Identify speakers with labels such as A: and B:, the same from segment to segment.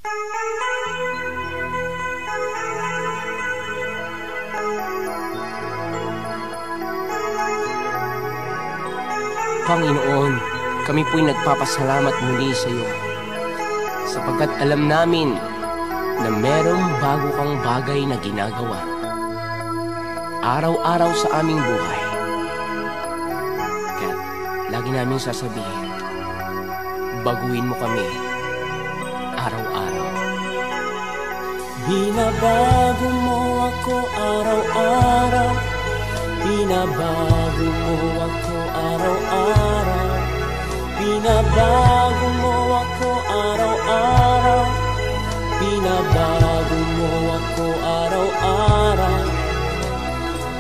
A: Panginoon, kami po'y nagpapasalamat muli sa iyo sapagkat alam namin na merong bago kang bagay na ginagawa araw-araw sa aming buhay. Kaya lagi namin sasabihin, baguhin mo kami araw-araw.
B: Binabago mo ako araw-araw, binabago mo ako araw-araw, binabago mo ako araw-araw, binabago mo ako araw-araw.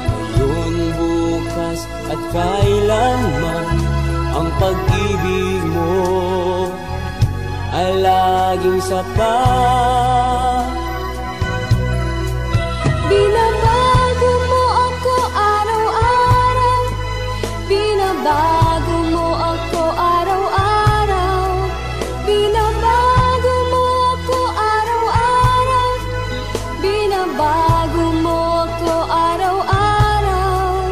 B: Ngayon, bukas at kailanman, ang pag-ibig mo ay laging sapat.
C: Binabago mo ako araw-araw, binabago mo ako araw-araw, binabago mo ako araw-araw, binabago mo ako araw-araw.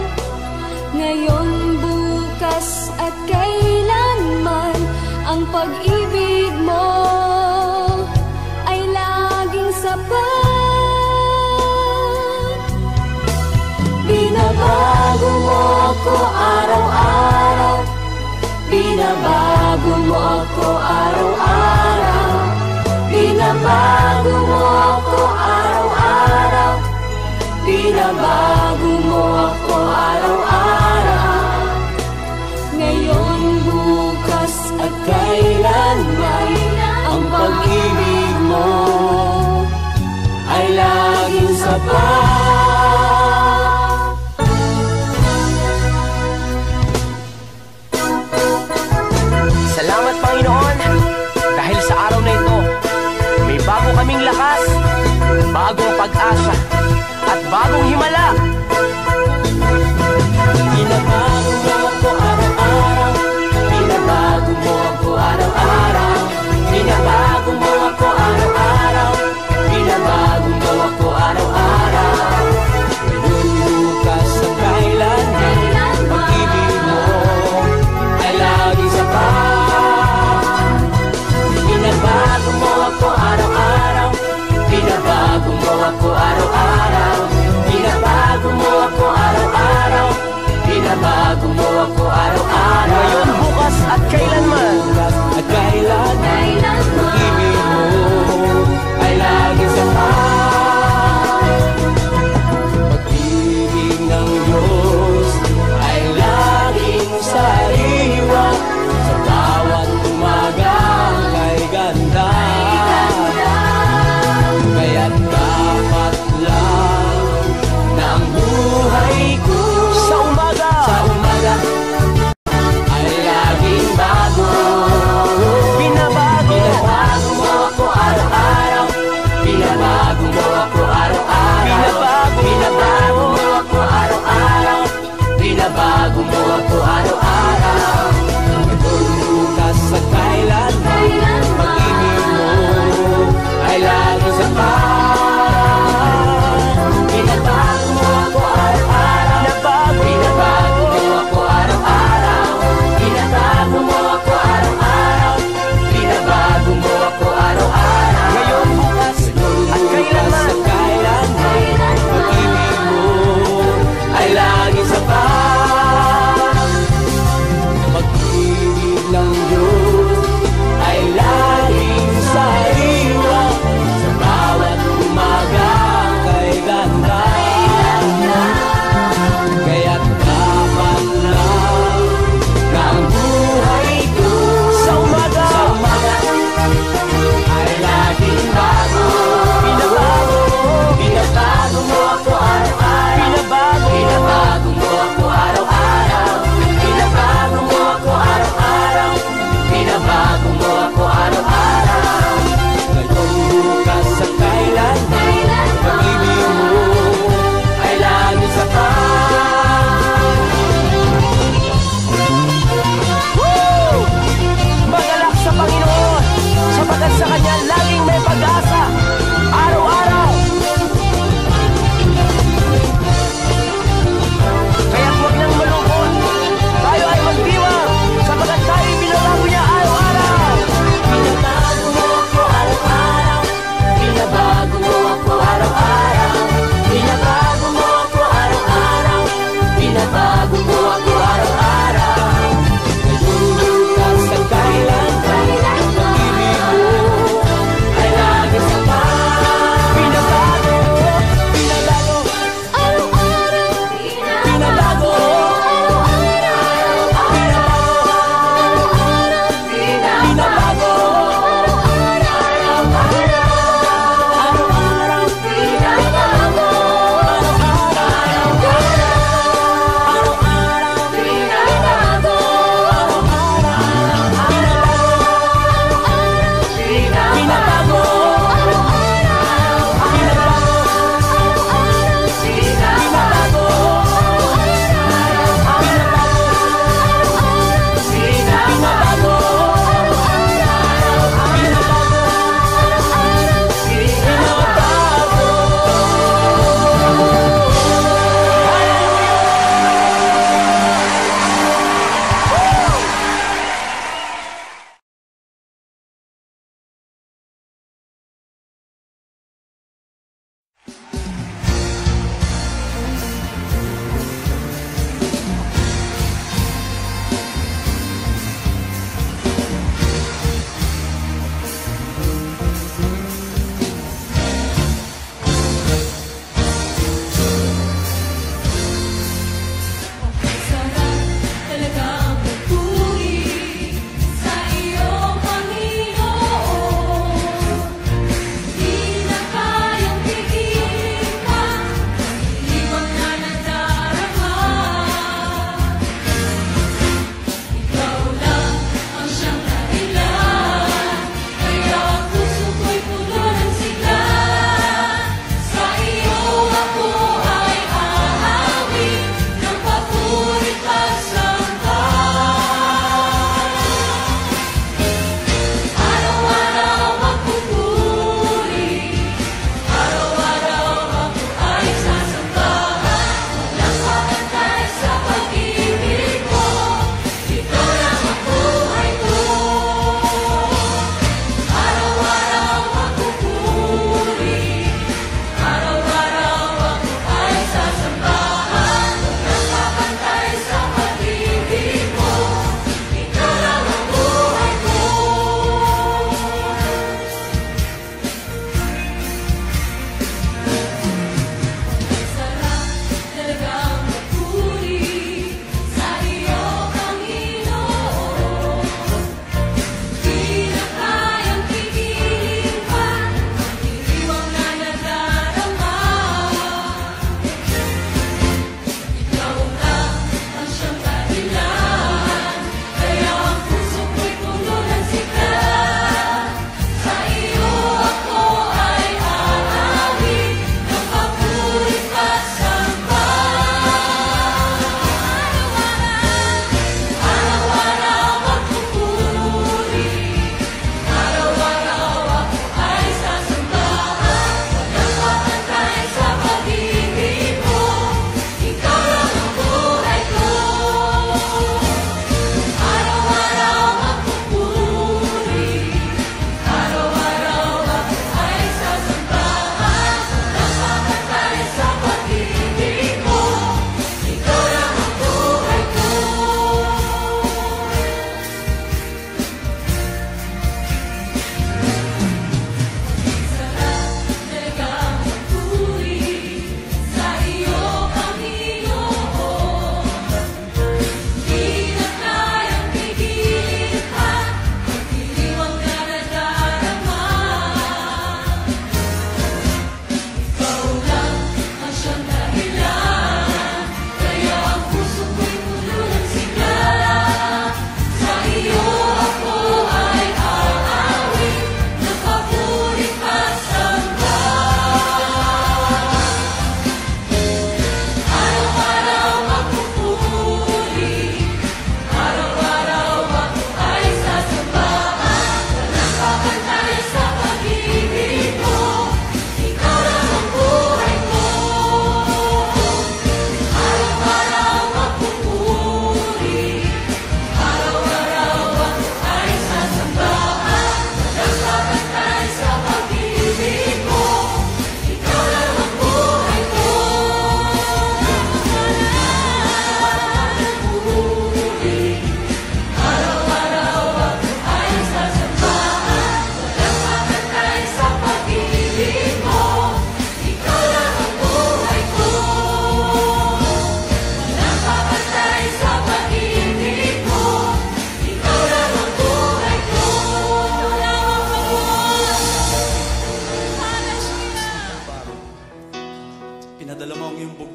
C: Ngayon, bukas at kailanman, ang pag-ibig mo ay laging sapat. Binabago mo ako araw-araw, binabago mo ako araw-araw, binabago mo ako araw-araw, binabago mo ako araw-araw. Ngayon, bukas at kailanman, ang pag-ibig mo ay laging sapat.
A: Salamat, Panginoon, dahil sa araw na ito, may bago kaming lakas, bagong pag-asa, at bagong himala.
B: Binabago mo ako araw-araw, binabago mo ako araw-araw, binabago mo ako araw-araw, binabago mo ako araw-araw. Ngayon, bukas at kailanman, pag-ibig mo ay laging sapat. Binabago mo ako araw-araw, binabago mo ako araw-araw, binabago mo ako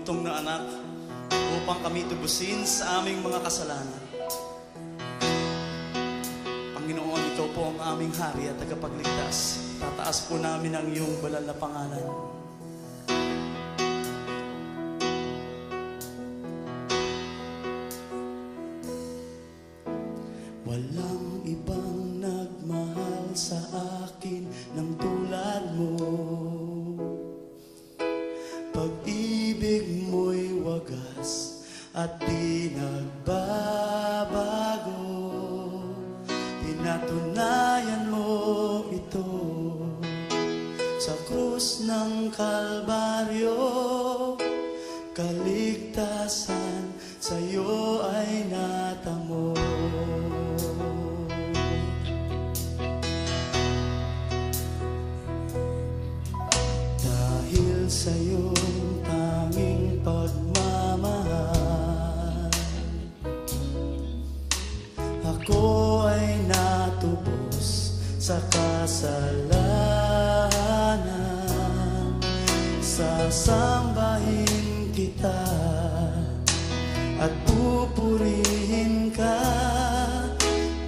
D: bugtong na anak upang kami tubusin sa aming mga kasalanan. Panginoon, ikaw po ang aming hari at tagapagligtas. Tataas po namin ang iyong banal na pangalan. Walang ibang nagmahal sa akin ng tulad mo. Pag-ibig mo'y wagas at di nagbabago. Pinatunayan mo ito sa krus ng Kalbaryo. Kaligtasan sa'yo ay natamo. Dahil sa'yo tanging pagmamahal, ako ay natubos sa kasalanan. Sasambahin kita at pupurihin ka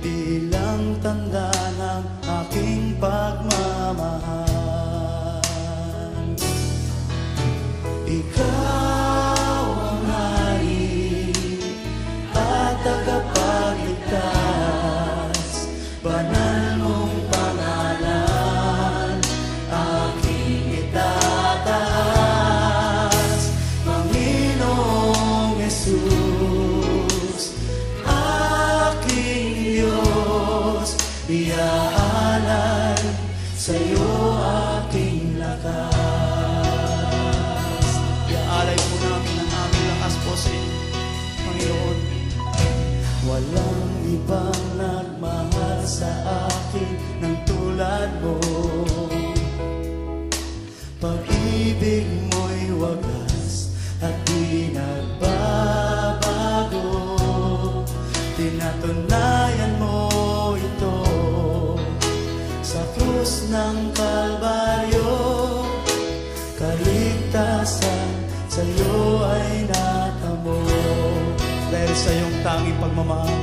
D: bilang tanda ng aking pagmamahal. Ikaw ang hari at tagapagligtas, banal mong pangalan aking itataas. Panginoong Jesus, aking Diyos, iaalay sa'yo aking lakas. Iaalay po namin ang aming lakas po sa iyo, Panginoon. Walang ibang nagmahal sa akin ng tulad mo. Pag-ibig mo'y wagas at di nagbabago. Tinatunayan mo ito sa krus ng Kalbaryo. Kaligtasan sa'yo ay natamo. Dahil sa iyong tanging pagmamahal,